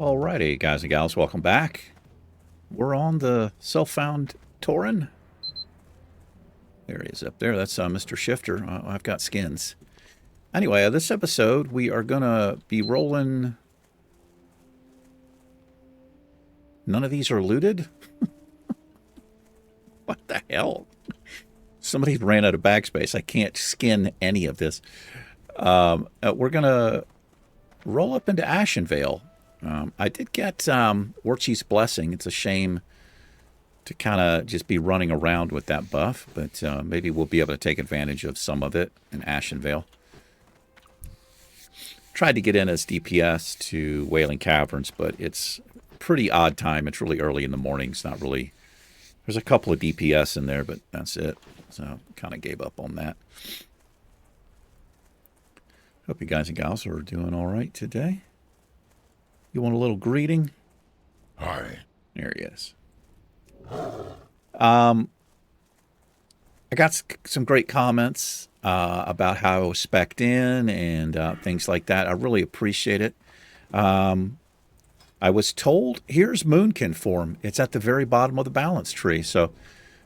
Alrighty, guys and gals, welcome back. We're on the self-found Tauren. There he is up there. That's Mr. Shifter. I've got skins. Anyway, this episode, we are going to be rolling... None of these are looted? What the hell? Somebody ran out of backspace. I can't skin any of this. We're going to roll up into Ashenvale. I did get Orchi's Blessing. It's a shame to kind of just be running around with that buff, but maybe we'll be able to take advantage of some of it in Ashenvale. Tried to get in as DPS to Wailing Caverns, but it's pretty odd time. It's really early in the morning. It's not really... There's a couple of DPS in there, but that's it. So kind of gave up on that. Hope you guys and gals are doing all right today. You want a little greeting? Hi. There he is. I got some great comments about how I was spec'd in and things like that. I really appreciate it. I was told, here's Moonkin form. It's at the very bottom of the balance tree. So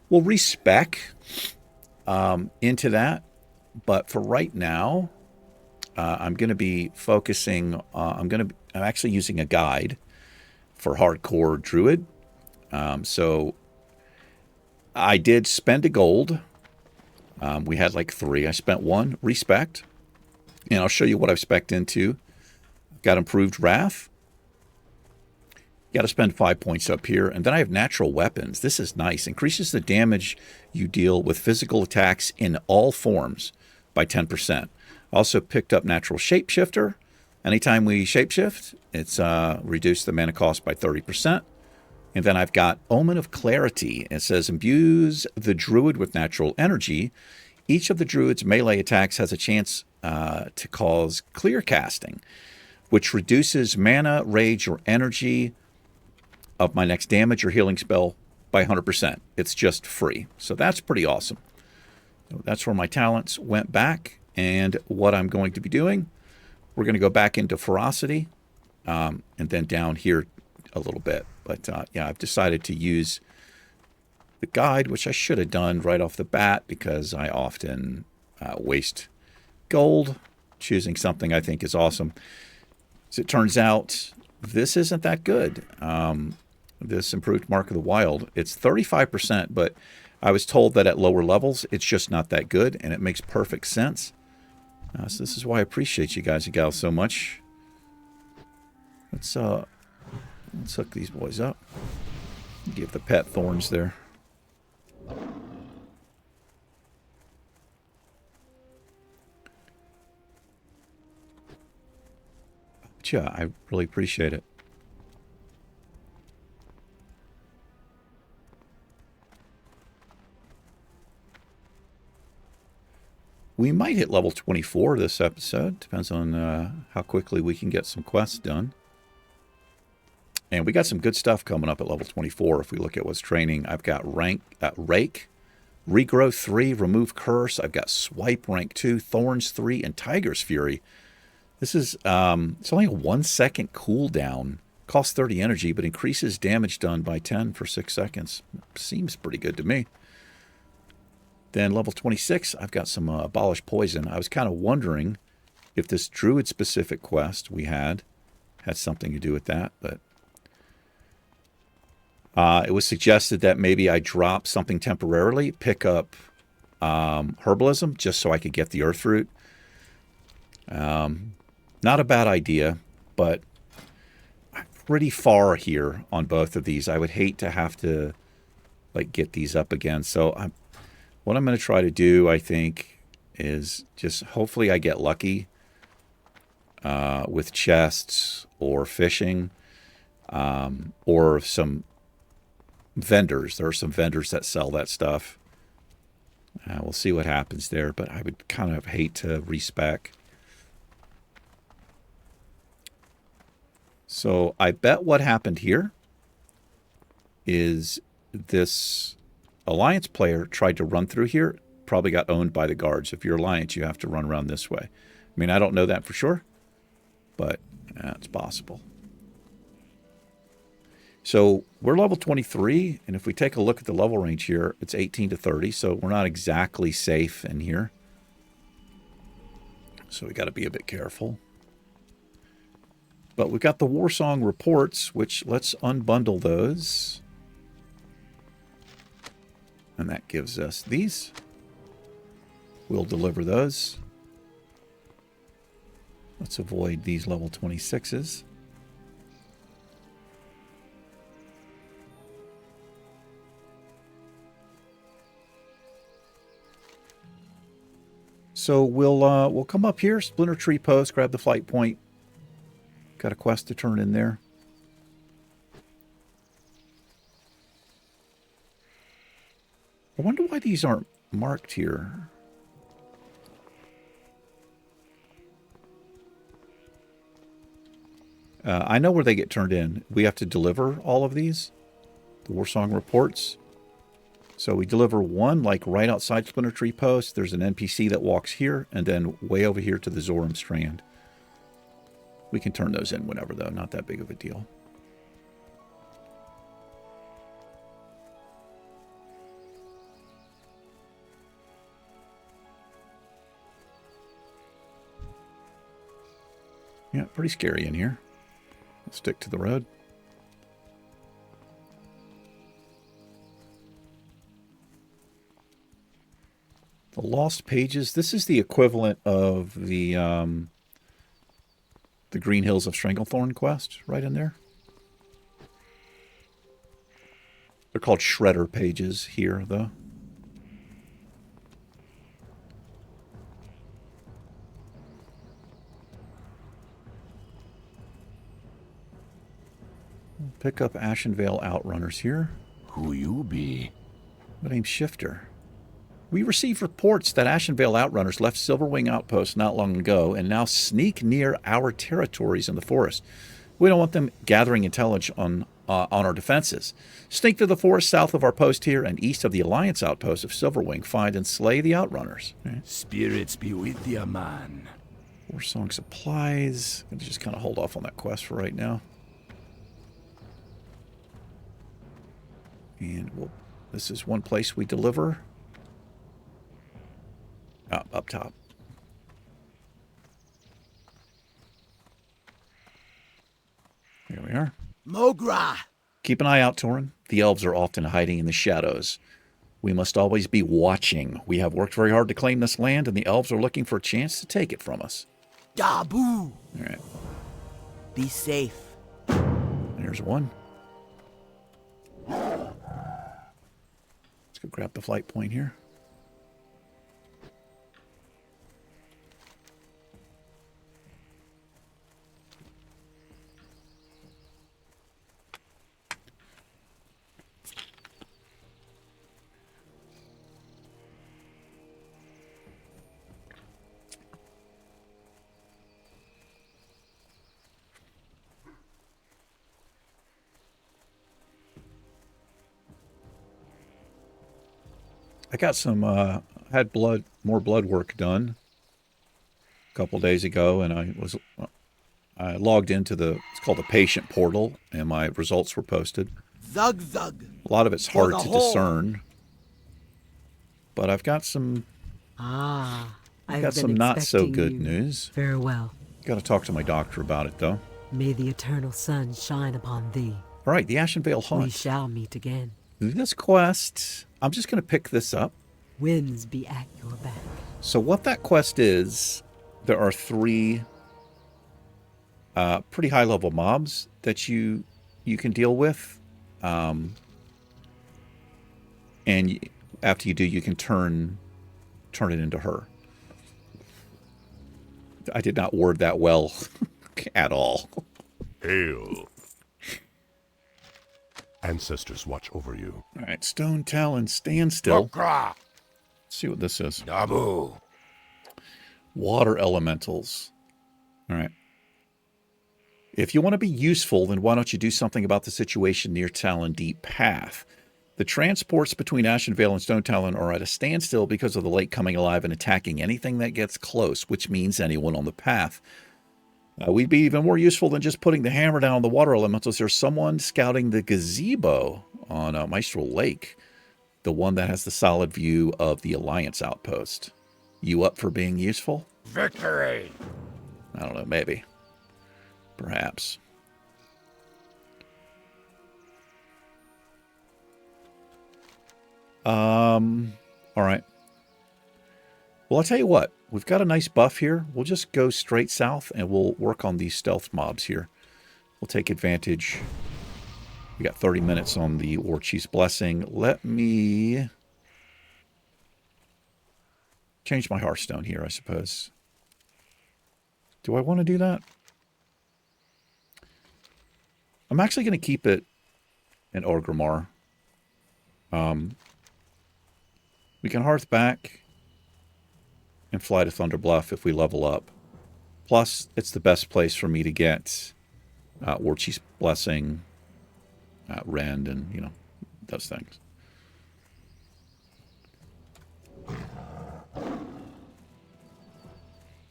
we'll respec into that. But for right now, I'm going to be focusing, I'm actually using a guide for Hardcore Druid. So I did spend a gold. We had like 3. I spent 1, respect. And I'll show you what I've spec'd into. Got improved Wrath. Got to spend 5 points up here. And then I have natural weapons. This is nice. Increases the damage you deal with physical attacks in all forms by 10%. Also picked up natural shapeshifter. Anytime we shapeshift, it's reduced the mana cost by 30%. And then I've got Omen of Clarity. It says, imbues the druid with natural energy. Each of the druid's melee attacks has a chance to cause clear casting, which reduces mana, rage, or energy of my next damage or healing spell by 100%. It's just free. So that's pretty awesome. So that's where my talents went back. And what I'm going to be doing, we're going to go back into Ferocity and then down here a little bit. But yeah, I've decided to use the guide, which I should have done right off the bat because I often waste gold choosing something I think is awesome. As it turns out, this isn't that good. This improved Mark of the Wild, it's 35%, but I was told that at lower levels, it's just not that good, and it makes perfect sense. So this is why I appreciate you guys and gals so much. Let's hook these boys up. Give the pet thorns there. But yeah, I really appreciate it. We might hit level 24 this episode. Depends on how quickly we can get some quests done. And we got some good stuff coming up at level 24. If we look at what's training, I've got Rake, Regrowth 3, Remove Curse. I've got Swipe rank 2, Thorns 3, and Tiger's Fury. This is it's only a 1 second cooldown. Costs 30 energy, but increases damage done by 10 for 6 seconds. Seems pretty good to me. Then level 26, I've got some Abolish Poison. I was kind of wondering if this Druid-specific quest we had something to do with that, but it was suggested that maybe I drop something temporarily, pick up Herbalism, just so I could get the Earth Root. Not a bad idea, but I'm pretty far here on both of these. I would hate to have to like get these up again, so what I'm going to try to do, I think, is just hopefully I get lucky with chests or fishing or some vendors. There are some vendors that sell that stuff. We'll see what happens there, but I would kind of hate to respec. So I bet what happened here is this Alliance player tried to run through here, probably got owned by the guards. If you're Alliance, you have to run around this way. I mean, I don't know that for sure, but it's possible. So we're level 23, and if we take a look at the level range here, it's 18 to 30, so we're not exactly safe in here. So we got to be a bit careful. But we've got the Warsong reports, which let's unbundle those. And that gives us these. We'll deliver those. Let's avoid these level 26s. So we'll come up here, Splinter Tree Post, grab the flight point. Got a quest to turn in there. I wonder why these aren't marked here. I know where they get turned in. We have to deliver all of these, the Warsong reports. So we deliver one, like right outside Splinter Tree Post. There's an NPC that walks here, and then way over here to the Zoram Strand. We can turn those in whenever, though. Not that big of a deal. Yeah, pretty scary in here. Let's stick to the road. The Lost Pages. This is the equivalent of the Green Hills of Stranglethorn quest right in there. They're called Shredder pages here, though. We'll pick up Ashenvale Outrunners here. Who you be? My name's Shifter. We received reports that Ashenvale Outrunners left Silverwing Outpost not long ago and now sneak near our territories in the forest. We don't want them gathering intelligence on our defenses. Sneak through the forest south of our post here and east of the Alliance Outpost of Silverwing. Find and slay the Outrunners. Right. Spirits be with ya, man. Warsong supplies. I'm going to just kind of hold off on that quest for right now. And this is one place we deliver. Up top. Here we are. Mogra! Keep an eye out, Tauren. The elves are often hiding in the shadows. We must always be watching. We have worked very hard to claim this land, and the elves are looking for a chance to take it from us. Dabu! All right. Be safe. There's one. Let's go grab the flight point here. I got some, had more blood work done a couple days ago, and I logged into it's called the patient portal, and my results were posted. Zug zug. A lot of it's hard to discern, but I've got some, I've got some not so good news. Farewell. Got to talk to my doctor about it, though. May the eternal sun shine upon thee. All right, the Ashenvale Hunt. We shall meet again. This quest, I'm just going to pick this up. Winds be at your back. So what that quest is, there are 3 pretty high-level mobs that you can deal with. And after you do, you can turn it into her. I did not word that well at all. Hail. Ancestors watch over you. All right, Stone Talon, stand still. Okra. Let's see what this is. Dabu. Water elementals. All right. If you want to be useful, then why don't you do something about the situation near Talon Deep Path? The transports between Ashenvale and Stone Talon are at a standstill because of the lake coming alive and attacking anything that gets close, which means anyone on the path. We'd be even more useful than just putting the hammer down on the water elementals. There's someone scouting the gazebo on Maestral Lake, the one that has the solid view of the Alliance outpost. You up for being useful? Victory! I don't know, maybe. Perhaps. All right. Well, I'll tell you what. We've got a nice buff here. We'll just go straight south, and we'll work on these stealth mobs here. We'll take advantage. We got 30 minutes on the War Chief's Blessing. Let me change my Hearthstone here, I suppose. Do I want to do that? I'm actually going to keep it in Orgrimmar. We can Hearth back and fly to Thunder Bluff if we level up. Plus, it's the best place for me to get War Chief's Blessing, Rend, and, you know, those things.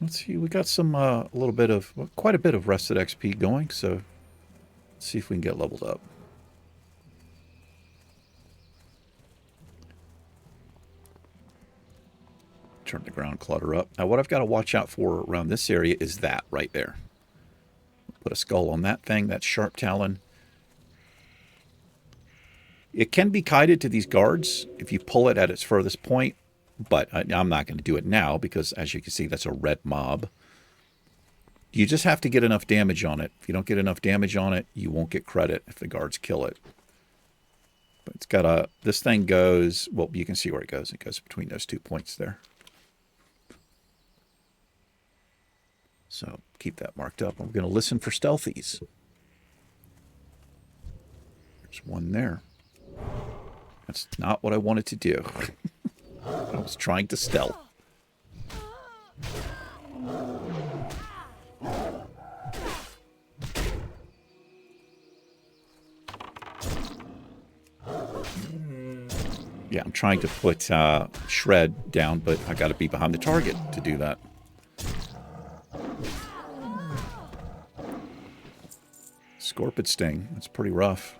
Let's see, we got some, a little bit of, well, quite a bit of rested XP going, so let's see if we can get leveled up. Turn the ground clutter up. Now, what I've got to watch out for around this area is that right there. Put a skull on that thing, that sharp talon. It can be kited to these guards if you pull it at its furthest point, but I'm not going to do it now because, as you can see, that's a red mob. You just have to get enough damage on it. If you don't get enough damage on it, you won't get credit if the guards kill it. But it's got a... This thing goes... Well, you can see where it goes. It goes between those 2 points there. So keep that marked up. I'm going to listen for stealthies. There's one there. That's not what I wanted to do. I was trying to stealth. Yeah, I'm trying to put Shred down, but I got to be behind the target to do that. Scorpid Sting. That's pretty rough.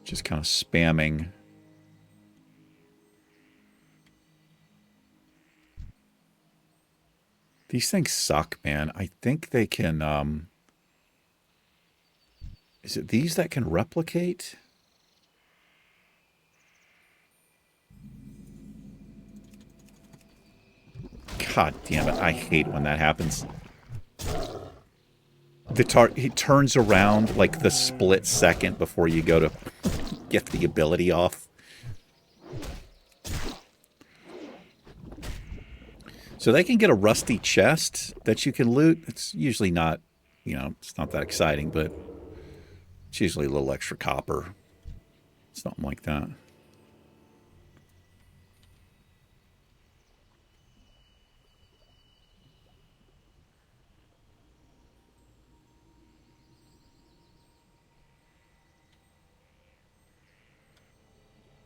Just kind of spamming. These things suck, man. I think they can, is it these that can replicate? God damn it. I hate when that happens. He turns around like the split second before you go to get the ability off. So they can get a rusty chest that you can loot. It's usually not, you know, it's not that exciting, but it's usually a little extra copper. Something like that.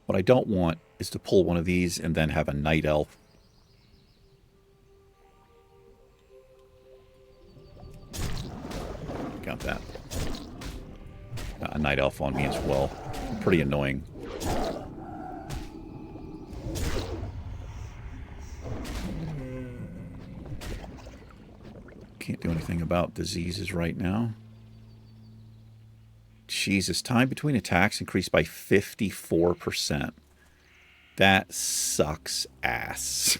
What I don't want is to pull one of these and then have a night elf. Got that. Got a night elf on me as well. Pretty annoying. Can't do anything about diseases right now. Jesus, time between attacks increased by 54%. That sucks ass.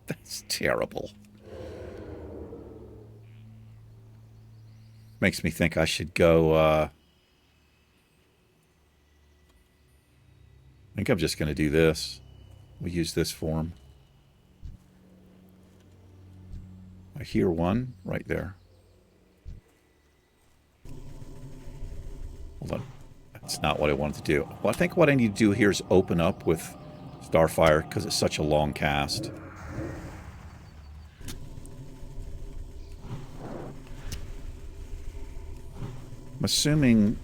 That's terrible. Makes me think I should go, I think I'm just going to do this. We'll use this form. I hear one right there. Hold on. That's not what I wanted to do. Well, I think what I need to do here is open up with Starfire because it's such a long cast. I'm assuming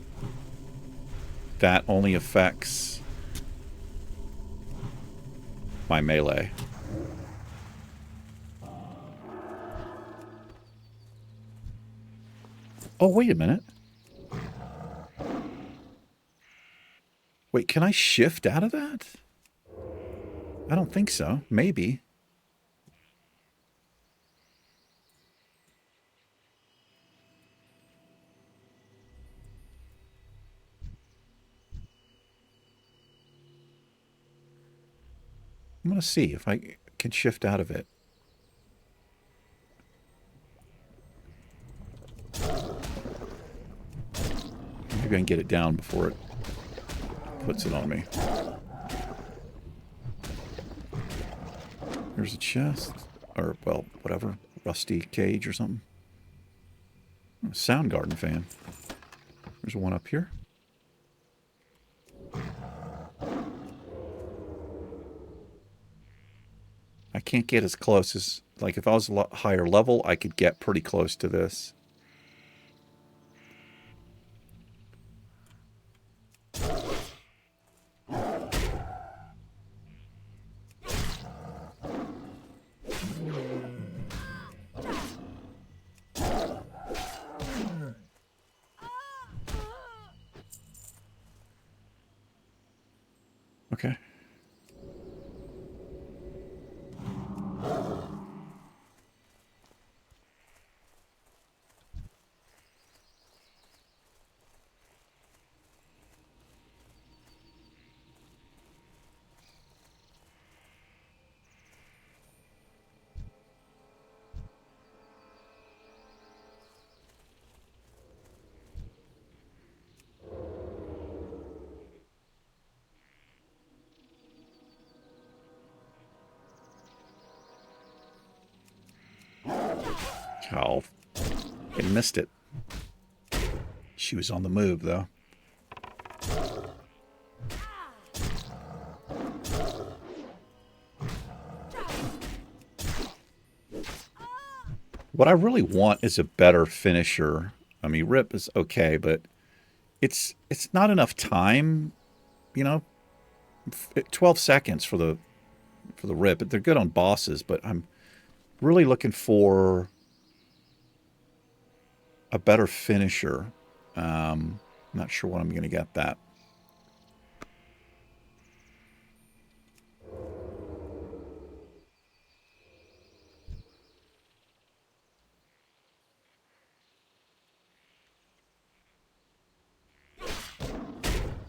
that only affects my melee. Oh, wait a minute. Wait, can I shift out of that? I don't think so. Maybe. I'm going to see if I can shift out of it. Maybe I can get it down before it puts it on me. There's a chest. Or, well, whatever. Rusty cage or something. A Soundgarden fan. There's one up here. I can't get as close as... Like, if I was a lot higher level, I could get pretty close to this. Okay. Oh, I missed it. She was on the move, though. What I really want is a better finisher. I mean, Rip is okay, but it's not enough time. You know, 12 seconds for the Rip. They're good on bosses, but I'm really looking for a better finisher. Not sure when I'm going to get that.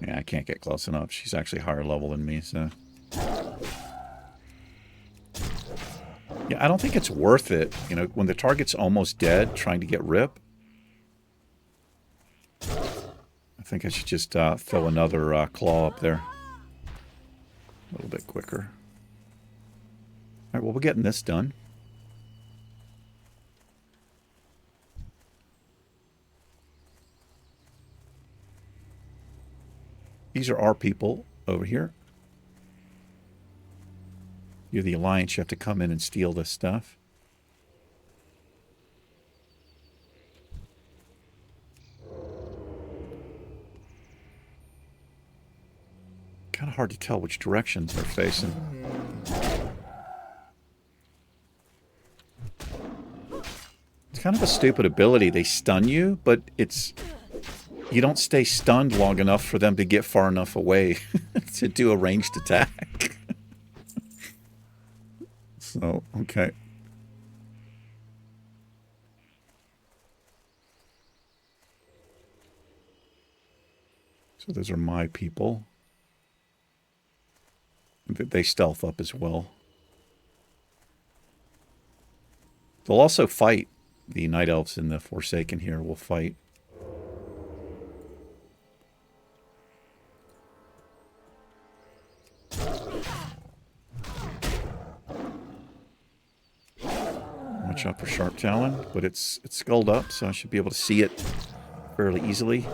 Yeah, I can't get close enough. She's actually higher level than me, so... Yeah, I don't think it's worth it. You know, when the target's almost dead, trying to get Rip. I think I should just throw another claw up there. A little bit quicker. Alright, well, we're getting this done. These are our people over here. You're the Alliance. You have to come in and steal this stuff. Kind of hard to tell which directions they're facing. It's kind of a stupid ability. They stun you, but it's... You don't stay stunned long enough for them to get far enough away to do a ranged attack. So, okay. So those are my people. They stealth up as well. They'll also fight. The Night Elves and the Forsaken here will fight. Watch out for Sharp Talon, but it's skulled up, so I should be able to see it fairly easily.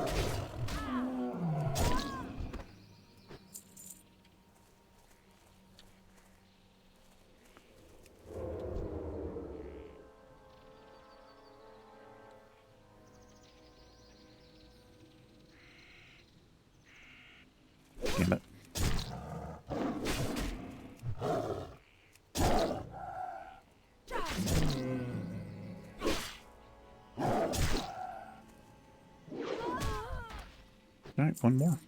All right, one more.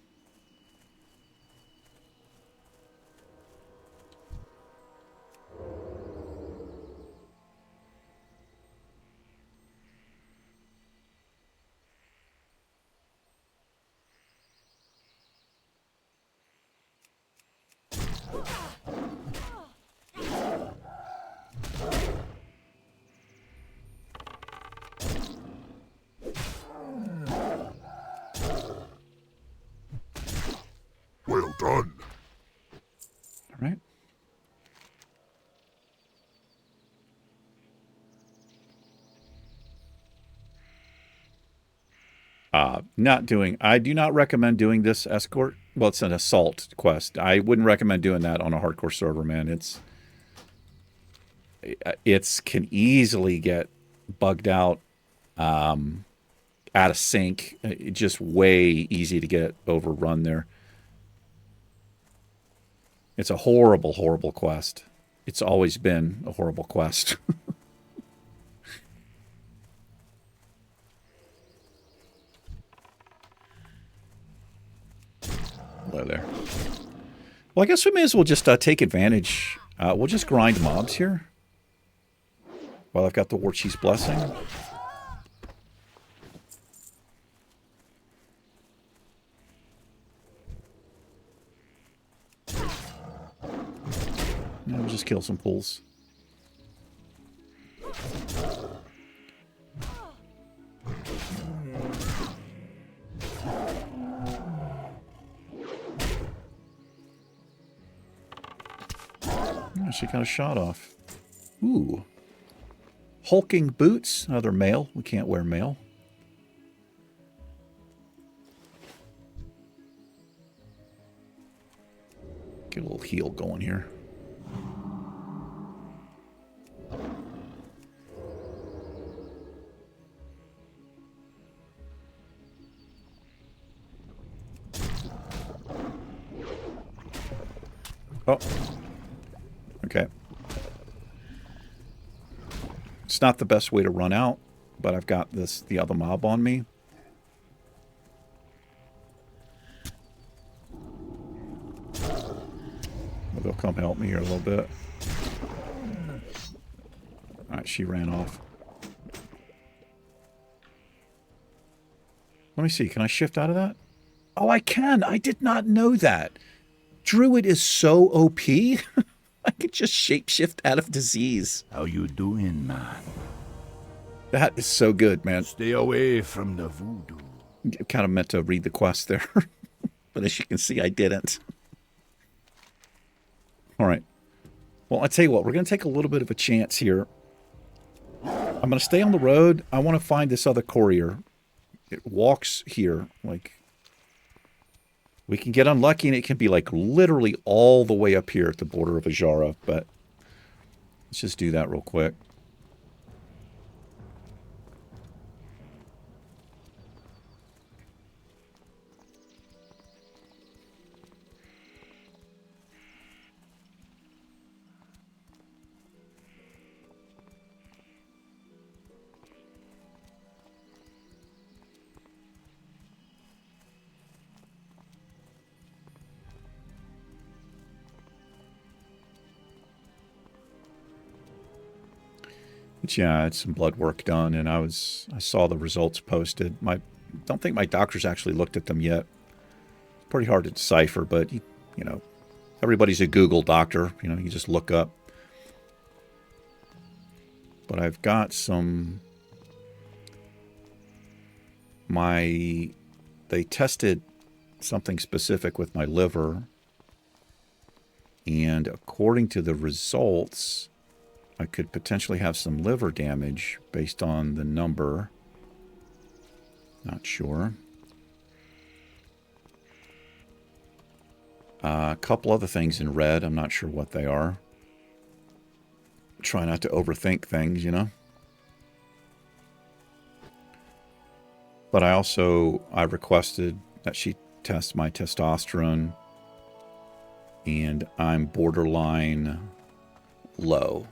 Well done. All right. I do not recommend doing this escort. Well, it's an assault quest. I wouldn't recommend doing that on a hardcore server, man. It's can easily get bugged out, out of sync. It's just way easy to get overrun there. It's a horrible, horrible quest. It's always been a horrible quest. Hello there. Well, I guess we may as well just take advantage. We'll just grind mobs here. While I've got the War Chief's Blessing. And we'll just kill some pools. She got a shot off. Ooh. Hulking boots. Another male. We can't wear male. Get a little heal going here. Oh. Okay. It's not the best way to run out, but I've got the other mob on me. Well, they'll come help me here a little bit. Alright, she ran off. Let me see, can I shift out of that? Oh, I can! I did not know that! Druid is so OP! I could just shapeshift out of disease. How you doing, man? That is so good, man. Stay away from the voodoo. I kind of meant to read the quest there. But as you can see, I didn't. All right. Well, I tell you what, we're going to take a little bit of a chance here. I'm going to stay on the road. I want to find this other courier. It walks here. Like, we can get unlucky, and it can be, like, literally all the way up here at the border of Ajara. But let's just do that real quick. But yeah, I had some blood work done, and I saw the results posted. Don't think my doctor's actually looked at them yet. Pretty hard to decipher, but you know, everybody's a Google doctor. You know, you just look up. But I've got some. They tested something specific with my liver, and according to the results, I could potentially have some liver damage based on the number. Not sure. A couple other things in red. I'm not sure what they are. Try not to overthink things, you know. But I requested that she test my testosterone, and I'm borderline low.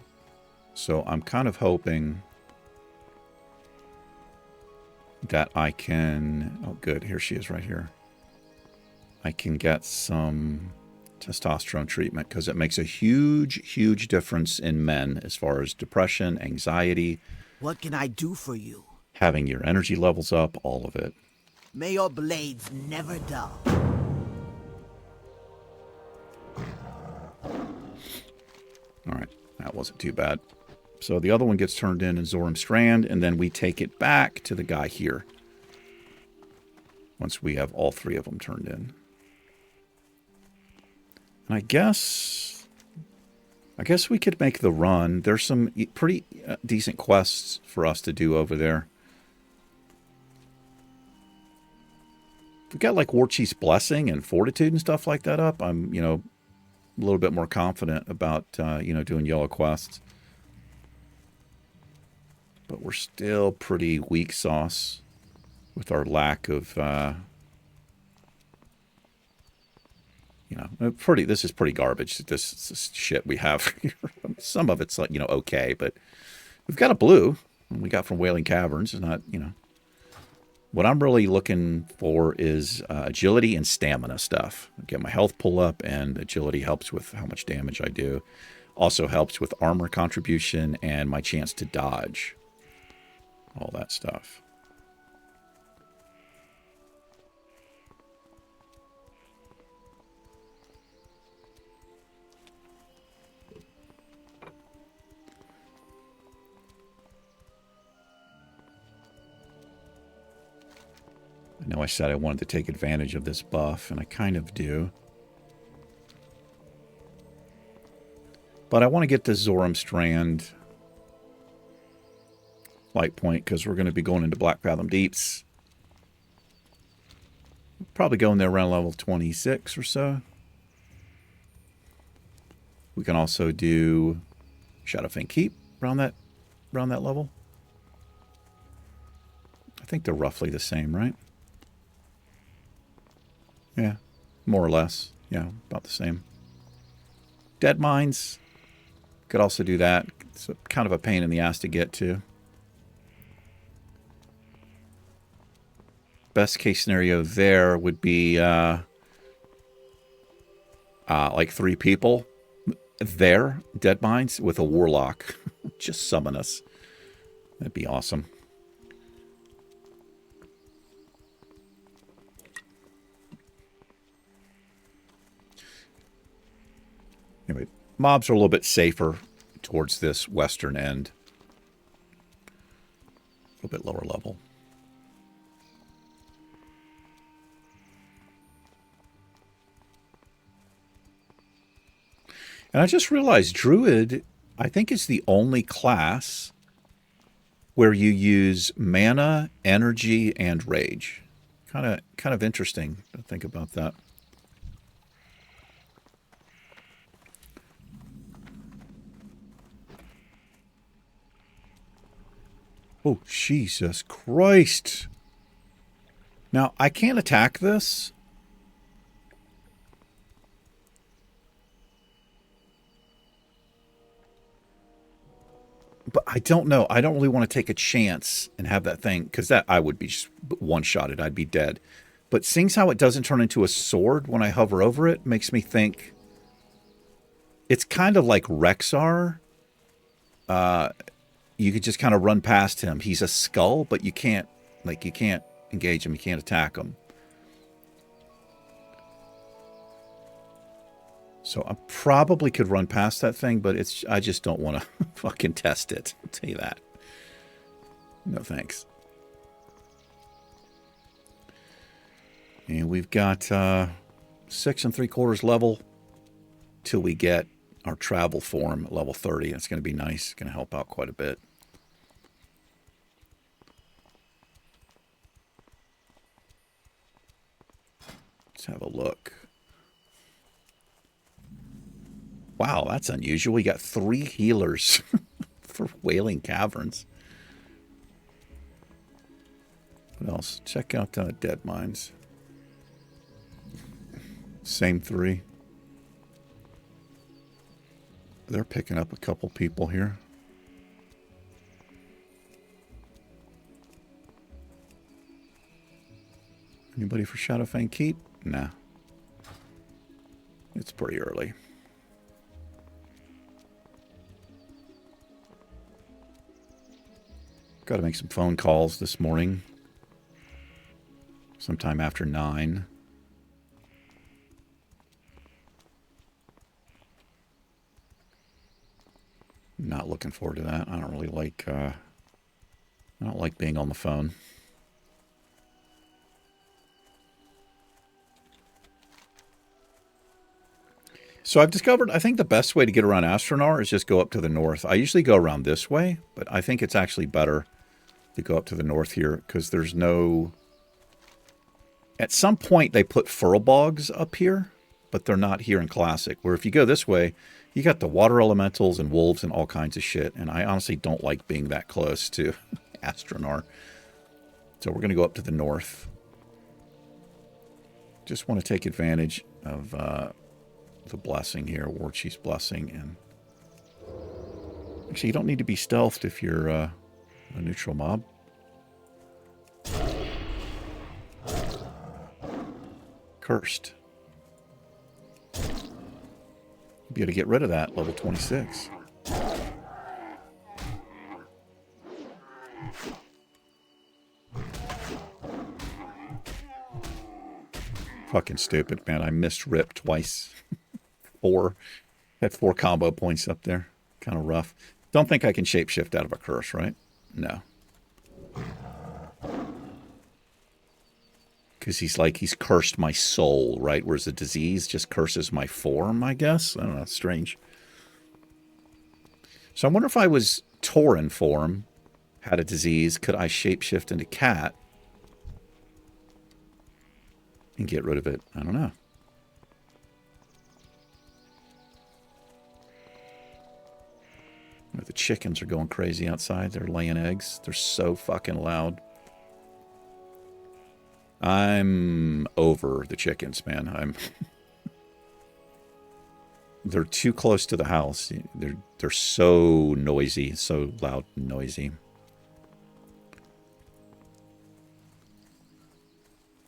So I'm kind of hoping that I can... Oh, good. Here she is right here. I can get some testosterone treatment because it makes a huge, huge difference in men as far as depression, anxiety, What can I do for you? having your energy levels up, all of it. May your blades never dull. All right, that wasn't too bad. So the other one gets turned in Zoram Strand, and then we take it back to the guy here once we have all three of them turned in. And I guess we could make the run. There's some pretty decent quests for us to do over there. If we got like Warchief's Blessing and Fortitude and stuff like that up, I'm, you know, a little bit more confident about, you know, doing yellow quests. But we're still pretty weak sauce with our lack of, you know, this is pretty garbage. This shit we have here. Some of it's like, you know, okay, but we've got a blue we got from Wailing Caverns. It's not, you know, what I'm really looking for is agility and stamina stuff. Get my health pull up, and agility helps with how much damage I do. Also helps with armor contribution and my chance to dodge. All that stuff. I know I said I wanted to take advantage of this buff, and I kind of do. But I want to get the Zoram Strand light point because we're going to be going into Black Fathom Deeps. Probably going there around level 26 or so. We can also do Shadowfang Keep around that level. I think they're roughly the same, right? Yeah, more or less. Yeah, about the same. Dead Mines. Could also do that. It's kind of a pain in the ass to get to. Best case scenario there would be like 3 people there, Dead Mines, with a Warlock. Just summon us. That'd be awesome. Anyway, mobs are a little bit safer towards this western end. A little bit lower level. And I just realized Druid, I think, is the only class where you use mana, energy, and rage. Kind of interesting to think about that. Oh, Jesus Christ. Now, I can't attack this. But I don't know. I don't really want to take a chance and have that thing, because that I would be just one-shotted. I'd be dead. But seeing how it doesn't turn into a sword when I hover over it makes me think it's kind of like Rexar. You could just kind of run past him. He's a skull, but you can't engage him. You can't attack him. So I probably could run past that thing, but I just don't want to fucking test it. I'll tell you that. No thanks. And we've got 6 3/4 level till we get our travel form at level 30. That's going to be nice. It's going to help out quite a bit. Let's have a look. Wow, that's unusual. We got 3 healers for Wailing Caverns. What else? Check out Dead Mines. Same 3. They're picking up a couple people here. Anybody for Shadowfang Keep? Nah. It's pretty early. Got to make some phone calls this morning. Sometime after 9. Not looking forward to that. I don't really like, I don't like being on the phone. So I've discovered, I think the best way to get around Astronar is just go up to the north. I usually go around this way, but I think it's actually better to go up to the north here because there's no... At some point they put furbogs up here, but they're not here in Classic. Where if you go this way, you got the water elementals and wolves and all kinds of shit. And I honestly don't like being that close to Astronar. So we're going to go up to the north. Just want to take advantage of the blessing here, War Chief's blessing. And actually, you don't need to be stealthed if you're a neutral mob. Cursed. Be able to get rid of that, level 26. Fucking stupid, man. I missed rip twice. 4. Had 4 combo points up there. Kind of rough. Don't think I can shapeshift out of a curse, right? No. Because he's cursed my soul, right? Whereas the disease just curses my form, I guess. I don't know. It's strange. So I wonder if I was Tauren form, had a disease, could I shapeshift into cat and get rid of it? I don't know. The chickens are going crazy outside. They're laying eggs. They're so fucking loud. I'm over the chickens, man. They're too close to the house. They're so noisy, so loud and noisy.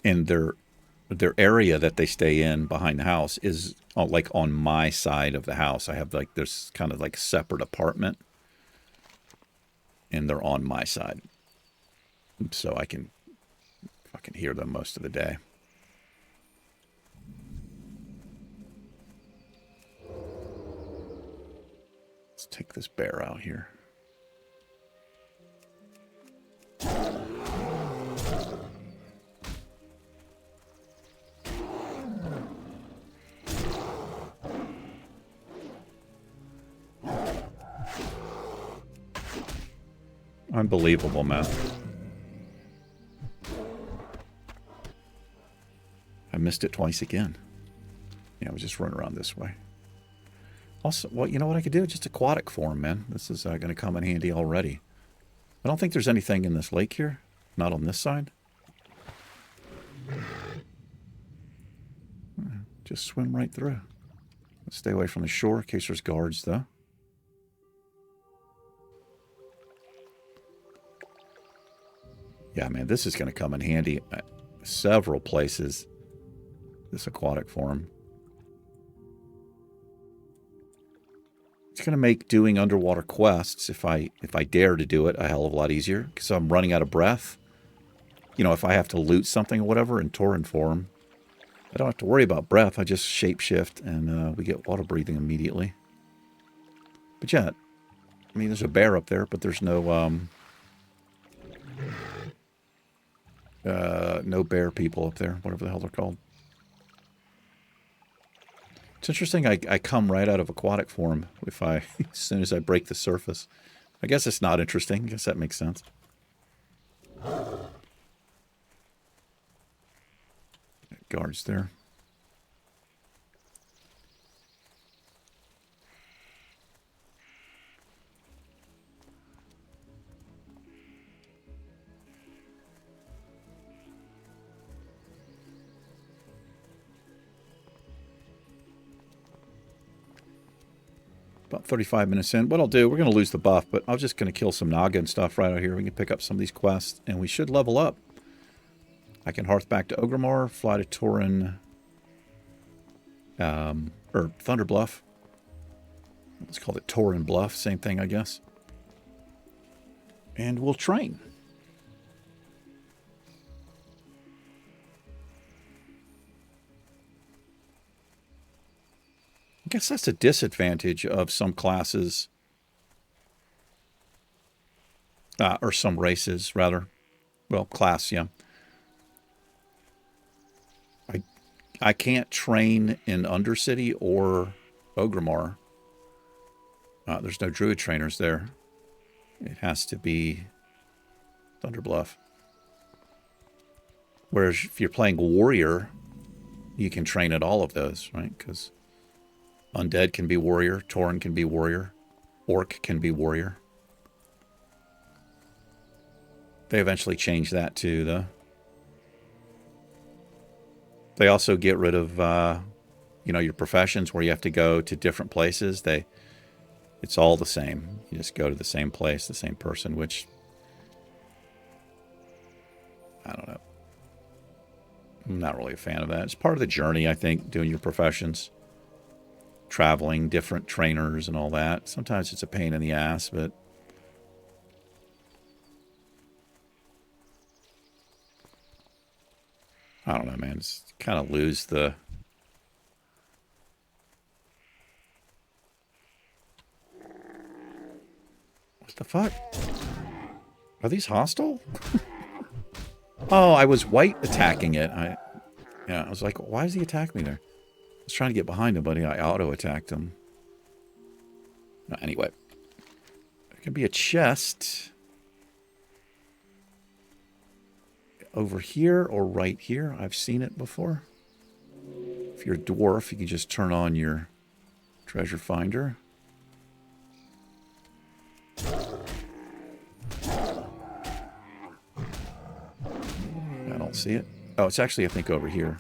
And their area that they stay in behind the house is like on my side of the house. I have like there's kind of like a separate apartment, and they're on my side, so I can hear them most of the day. Let's take this bear out here. Unbelievable, man. I missed it twice again. Yeah, I was just running around this way. Also, well, you know what I could do? Just aquatic form, man. This is going to come in handy already. I don't think there's anything in this lake here. Not on this side. Just swim right through. Let's stay away from the shore in case there's guards, though. Yeah, man, this is going to come in handy at several places. This aquatic form. It's going to make doing underwater quests, if I dare to do it, a hell of a lot easier. Because I'm running out of breath. You know, if I have to loot something or whatever in Tauren form, I don't have to worry about breath. I just shapeshift and we get water breathing immediately. But yeah, I mean, there's a bear up there, but there's no no bear people up there, whatever the hell they're called. It's interesting, I come right out of aquatic form if as soon as I break the surface. I guess it's not interesting. I guess that makes sense. Guards there. About 35 minutes in. What I'll do, we're going to lose the buff, but I'm just going to kill some Naga and stuff right out here. We can pick up some of these quests, and we should level up. I can hearth back to Ogrimmar, fly to Tauren Or Thunder Bluff. Let's call it Tauren Bluff. Same thing, I guess. And we'll train. I guess that's a disadvantage of some classes. Or some races, rather. Well, class, yeah. I can't train in Undercity or Ogrimmar. There's no Druid trainers there. It has to be Thunder Bluff. Whereas if you're playing Warrior, you can train at all of those, right? Because Undead can be Warrior, Tauren can be Warrior, Orc can be Warrior. They eventually change that too, though. They also get rid of, your professions where you have to go to different places. It's all the same. You just go to the same place, the same person, which, I don't know. I'm not really a fan of that. It's part of the journey, I think, doing your professions. Traveling, different trainers and all that. Sometimes it's a pain in the ass, but I don't know, man. It's kind of lose the... What the fuck? Are these hostile? Oh, I was white attacking it. I was like, why does he attack me there? I was trying to get behind him, but I auto-attacked him. Anyway. There can be a chest over here or right here. I've seen it before. If you're a dwarf, you can just turn on your treasure finder. I don't see it. Oh, it's actually, I think, over here.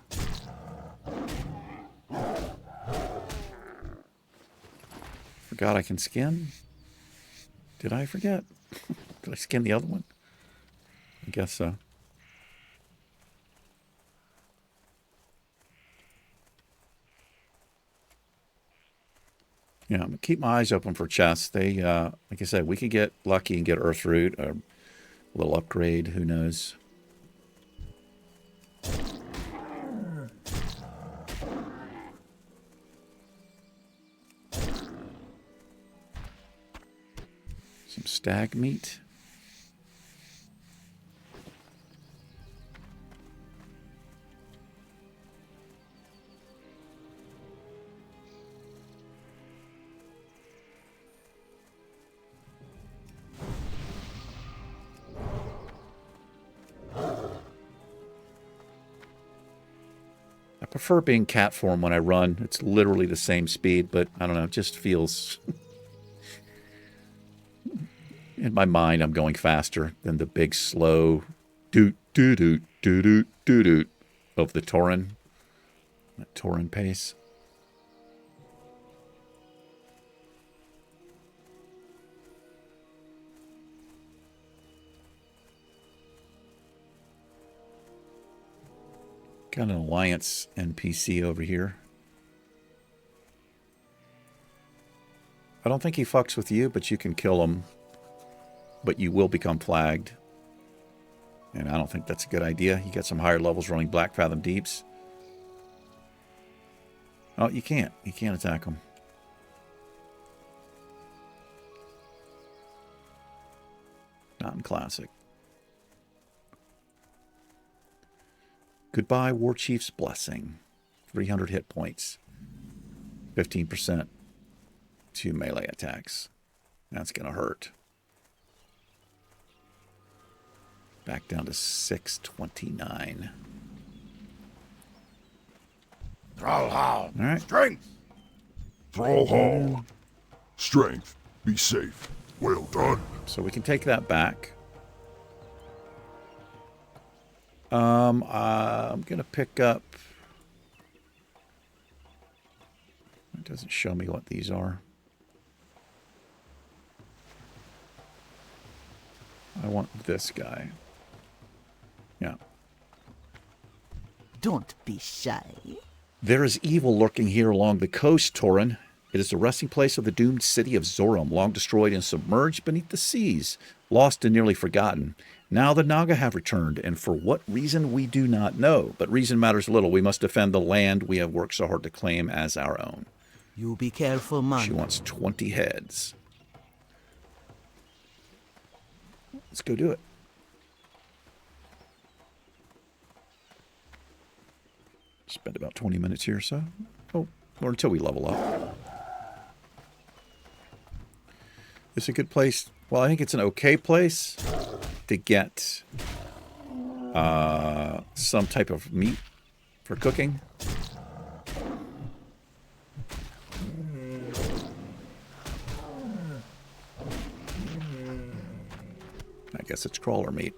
Forgot I can skin. Did I forget? Did I skin the other one? I guess so. Yeah, I'm gonna keep my eyes open for chests. They, like I said, we could get lucky and get Earth Root, a little upgrade. Who knows? Some stag meat. I prefer being cat form when I run. It's literally the same speed, but I don't know, it just feels... In my mind, I'm going faster than the big, slow doot, doot, doot, doot, doot, doot, doot of the Tauren. That Tauren pace. Got an Alliance NPC over here. I don't think he fucks with you, but you can kill him. But you will become flagged. And I don't think that's a good idea. You got some higher levels running Black Fathom Deeps. Oh, you can't. You can't attack them. Not in Classic. Goodbye, War Chief's Blessing. 300 hit points. 15% to melee attacks. That's going to hurt. Back down to 629. Thrallhound. All right. Strength. Thrallhound. Strength. Be safe. Well done. So we can take that back. I'm going to pick up... It doesn't show me what these are. I want this guy. Yeah. Don't be shy. There is evil lurking here along the coast, Tauren. It is the resting place of the doomed city of Zoram, long destroyed and submerged beneath the seas, lost and nearly forgotten. Now the Naga have returned, and for what reason we do not know. But reason matters little. We must defend the land we have worked so hard to claim as our own. You be careful, man. She wants 20 heads. Let's go do it. Spend about 20 minutes here or so. Oh, or until we level up. It's a good place. Well, I think it's an okay place to get some type of meat for cooking. I guess it's crawler meat.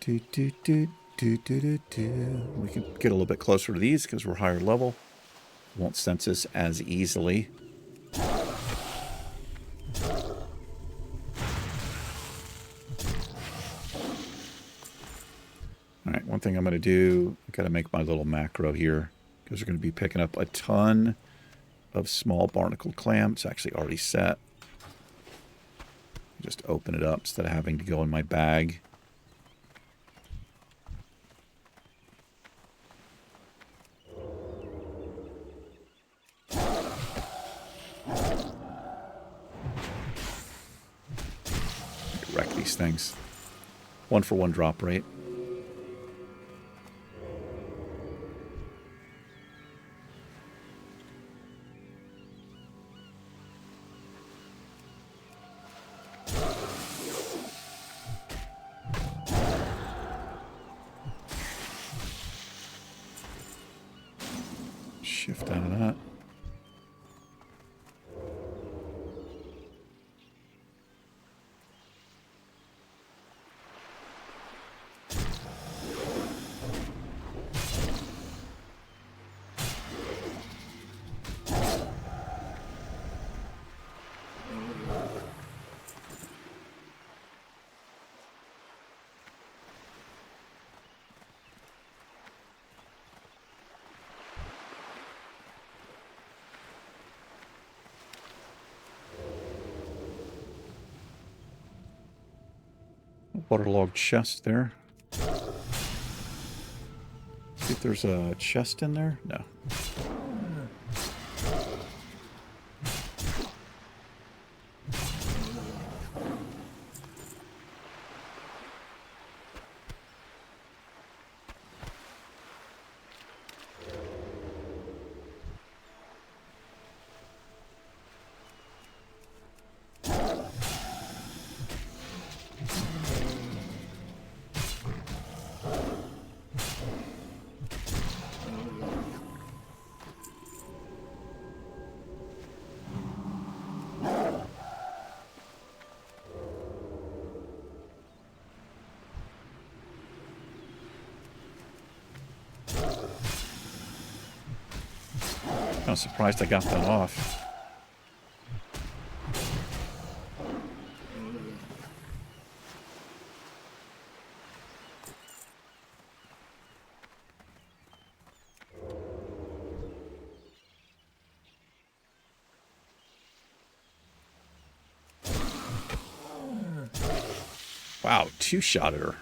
We can get a little bit closer to these because we're higher level. Won't sense us as easily. Alright, one thing I'm going to do, I've got to make my little macro here because we're going to be picking up a ton of small barnacle clam. It's actually already set. Just open it up instead of having to go in my bag. Wreck these things. 1-for-1 drop rate. Shift out of that. Waterlogged chest there. See if there's a chest in there. No. I'm surprised I got that off. Wow, two-shot at her.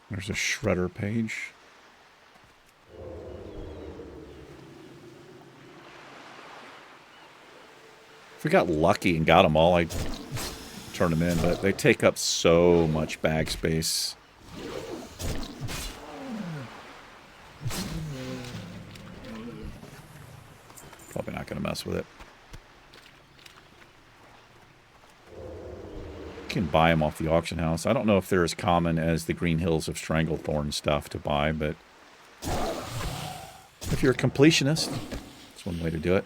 There's a shredder page. If we got lucky and got them all, I'd turn them in, but they take up so much bag space. Probably not going to mess with it. You can buy them off the auction house. I don't know if they're as common as the Green Hills of Stranglethorn stuff to buy, but you're a completionist, that's one way to do it.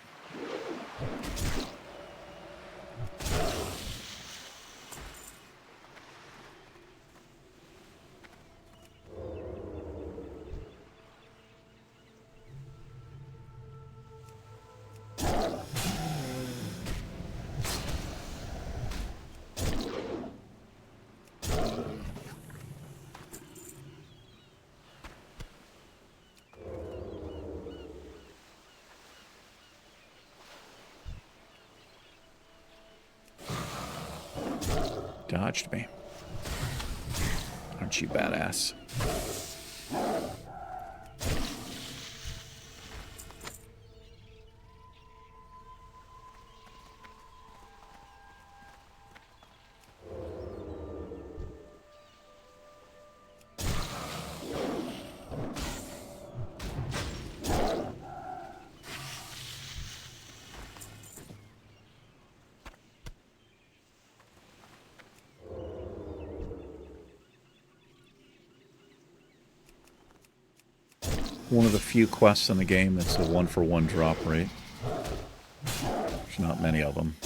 Dodged me. Aren't you badass? One of the few quests in the game that's a 1-for-1 drop rate. There's not many of them.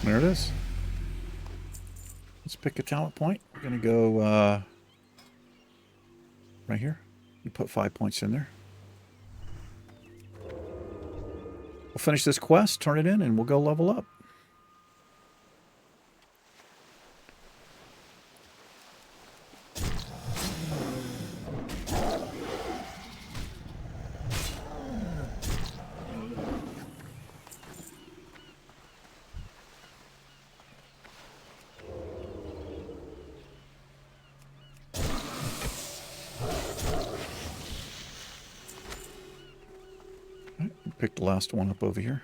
There it is. Let's pick a talent point. We're going to go right here. You put 5 points in there. We'll finish this quest, turn it in, and we'll go level up. Pick the last one up over here.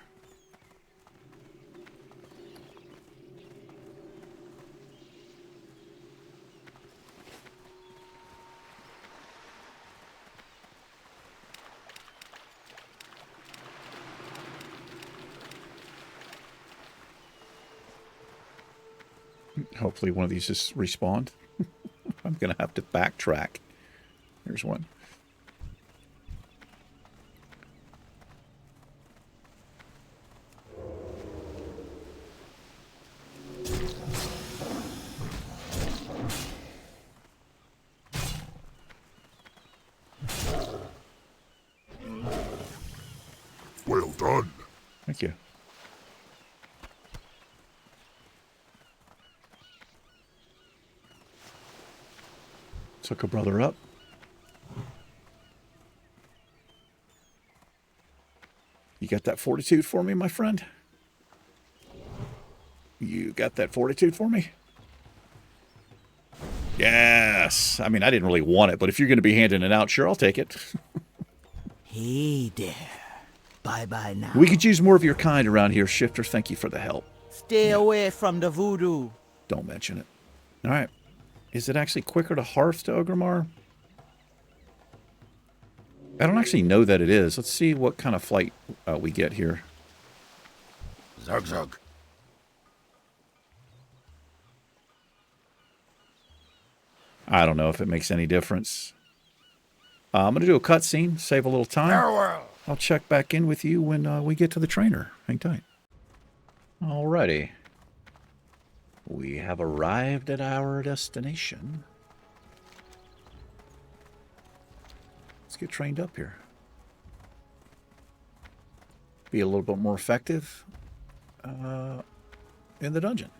Hopefully one of these just respawned. I'm going to have to backtrack. Here's one. Well done. Thank you. Took a brother up. You got that fortitude for me, my friend? You got that fortitude for me? Yes. I mean, I didn't really want it, but if you're going to be handing it out, sure, I'll take it. Hey there. Bye-bye now. We could use more of your kind around here, Shifter. Thank you for the help. Stay away from the voodoo. Don't mention it. All right. Is it actually quicker to hearth to Ogrimmar? I don't actually know that it is. Let's see what kind of flight we get here. Zug zug. I don't know if it makes any difference. I'm going to do a cutscene, save a little time. Farewell. I'll check back in with you when we get to the trainer. Hang tight. Alrighty. We have arrived at our destination. Let's get trained up here. Be a little bit more effective in the dungeon.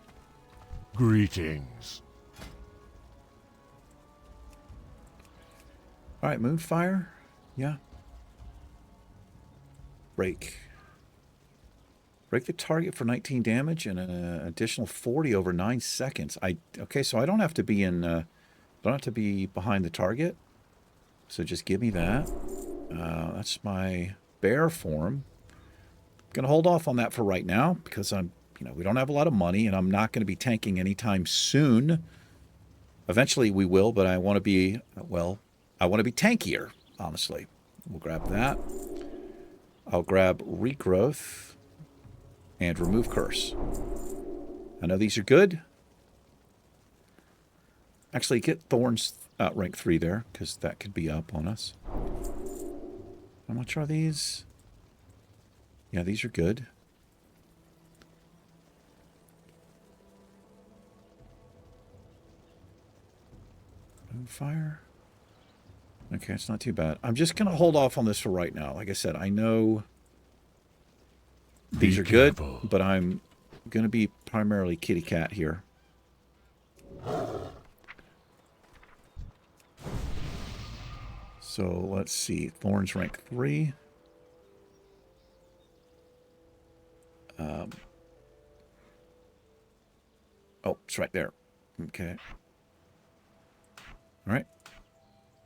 Greetings. Alright, Moonfire. Yeah. Break. Break the target for 19 damage and an additional 40 over 9 seconds. Okay, so I don't have to be in Don't have to be behind the target. So just give me that. That's my bear form. Gonna hold off on that for right now because we don't have a lot of money and I'm not going to be tanking anytime soon. Eventually we will, but I want to be, I want to be tankier, honestly. We'll grab that. I'll grab regrowth and remove curse. I know these are good. Actually, get thorns rank 3 there because that could be up on us. How much are these? Yeah, these are good. Fire. Okay, it's not too bad. I'm just going to hold off on this for right now. Like I said, I know these are good, but I'm going to be primarily kitty cat here. So let's see. Thorns rank 3. Oh, it's right there. Okay. All right.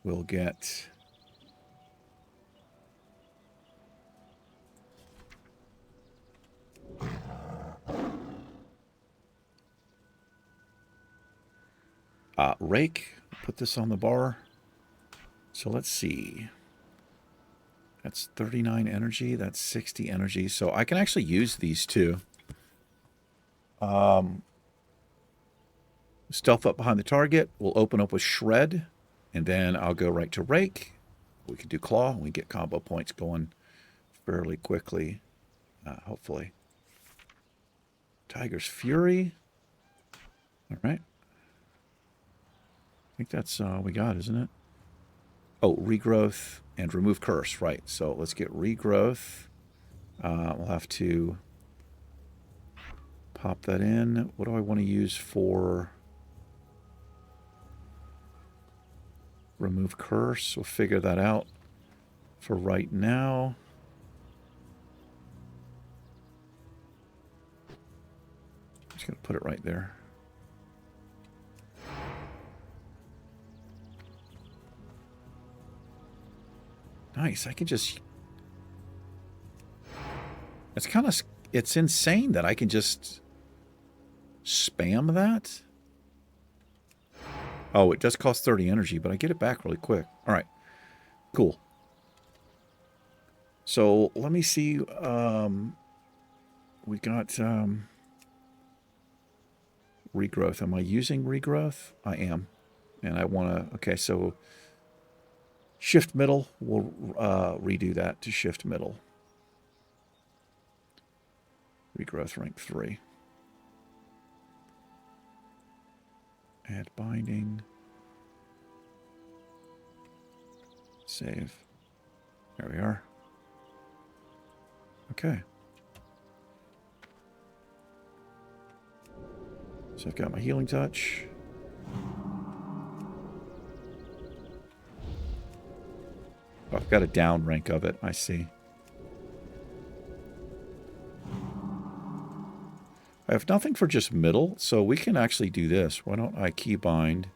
We'll get... rake. Put this on the bar. So let's see. That's 39 energy. That's 60 energy. So I can actually use these two. Stealth up behind the target. We'll open up with Shred. And then I'll go right to Rake. We can do Claw. And we get combo points going fairly quickly. Hopefully. Tiger's Fury. All right. I think that's all we got, isn't it? Oh, regrowth and remove curse. Right. So let's get regrowth. We'll have to pop that in. What do I want to use for remove curse? We'll figure that out for right now. I'm just going to put it right there. Nice. I can just... It's kind of... It's insane that I can just spam that. Oh, it does cost 30 energy, but I get it back really quick. All right. Cool. So let me see. We got regrowth. Am I using regrowth? I am. And I want to... Okay, so shift middle. We'll redo that to shift middle. Regrowth rank 3. Add binding. Save. There we are. Okay. So I've got my healing touch. Oh, I've got a down rank of it. I see. I have nothing for just middle, so we can actually do this. Why don't I keybind?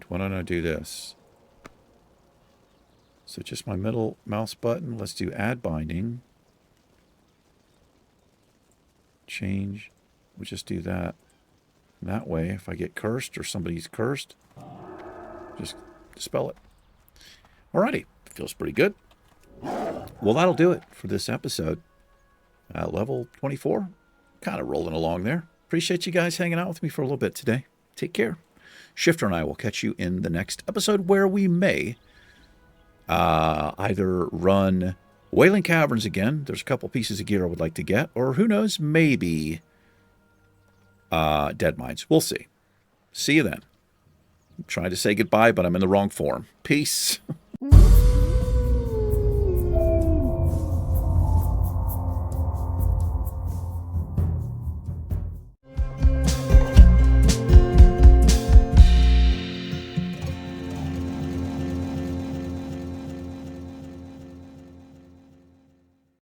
Why don't I do this? So just my middle mouse button. Let's do add binding. Change. We'll just do that. And that way, if I get cursed or somebody's cursed, just dispel it. Alrighty. Feels pretty good. Well, that'll do it for this episode. Level 24. Kind of rolling along there. Appreciate you guys hanging out with me for a little bit today. Take care. Shifter and I will catch you in the next episode where we may either run Wailing Caverns again. There's a couple pieces of gear I would like to get. Or who knows, maybe Dead Mines. We'll see. See you then. I'm trying to say goodbye, but I'm in the wrong form. Peace.